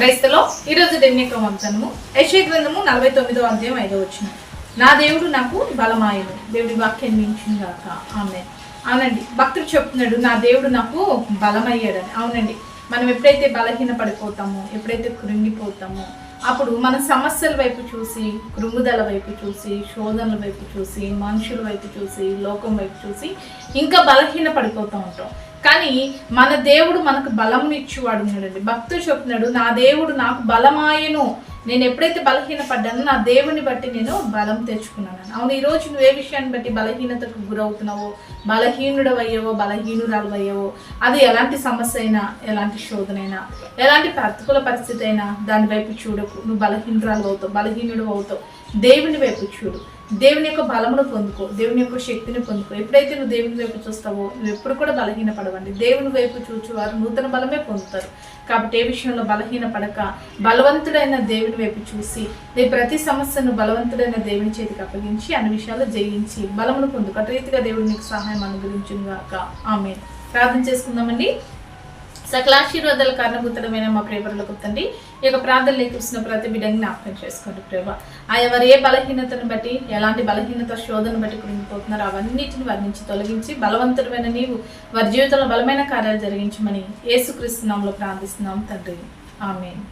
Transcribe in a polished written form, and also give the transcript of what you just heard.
క్రైస్తలో ఈరోజు దేవుని వాగ్దానము యెషయా గ్రంథము 49వ అధ్యాయం 5వ వచనం. నా దేవుడు నాకు బలమాయను. దేవుడి వాక్యాన్ని మించిన గాక. ఆమేన్. అవునండి, భక్తుడు చెప్తున్నాడు నా దేవుడు నాకు బలమయ్యాడని. అవునండి, మనం ఎప్పుడైతే బలహీన పడిపోతామో, ఎప్పుడైతే కృంగిపోతామో, అప్పుడు మన సమస్యల వైపు చూసి, కృంగుదల వైపు చూసి, శోధనల వైపు చూసి, మనుషుల వైపు చూసి, లోకం వైపు చూసి ఇంకా బలహీన పడిపోతూ ఉంటాం. కానీ మన దేవుడు మనకు బలం ఇచ్చేవాడు ఉన్నాడండి. భక్తుడు చెప్తున్నాడు నా దేవుడు నాకు బలమాయను. నేను ఎప్పుడైతే బలహీన పడ్డానో నా దేవుని బట్టి నేను బలం తెచ్చుకున్నాను. అవును, ఈరోజు నువ్వు ఏ విషయాన్ని బట్టి బలహీనతకు గురవుతున్నావో, బలహీనుడు అయ్యావో, బలహీనురాలు అయ్యావో, అది ఎలాంటి సమస్య అయినా, ఎలాంటి శోధనైనా, ఎలాంటి ప్రతికూల పరిస్థితి అయినా దాని వైపు చూడకు. నువ్వు బలహీనురాలు అవుతావు, బలహీనుడు అవుతావు. దేవుని వైపు చూడు, దేవుని యొక్క బలమును పొందుకో, దేవుని యొక్క శక్తిని పొందుకో. ఎప్పుడైతే నువ్వు దేవుని వైపు చూస్తావో నువ్వు ఎప్పుడు కూడా బలహీన పడవండి. దేవుని వైపు చూచువారు నూతన బలమే పొందుతారు. కాబట్టి ఏ విషయంలో బలహీన పడక బలవంతుడైన దేవుని వైపు చూసి నీ ప్రతి సమస్యను బలవంతుడైన దేవుని చేతికి అప్పగించి అన్ని విషయాల్లో జయించి బలమును పొందుకో. అటు రీతిగా దేవుడు నీకు సహాయం అనుగ్రహించును గాక. ఆమేన్. ప్రార్థన చేసుకుందామండి. సకలాశీర్వాదాల కారణభూతమైన మా ప్రేమలకు తండ్రి, ఈ యొక్క ప్రార్థన లేకున్న ప్రతి బిడ్డని జ్ఞాపకం చేసుకోండి ప్రేమ. ఎవరు ఏ బలహీనతను బట్టి, ఎలాంటి బలహీనత శోధన బట్టి కృంగిపోతున్నారో అవన్నిటిని వర్ణించి తొలగించి బలవంతుడమైన నీవు వారి జీవితంలో బలమైన కార్యాలు జరిగించమని యేసుక్రీస్తు నామములో ప్రార్థిస్తున్నాం తండ్రి. ఆమేన్.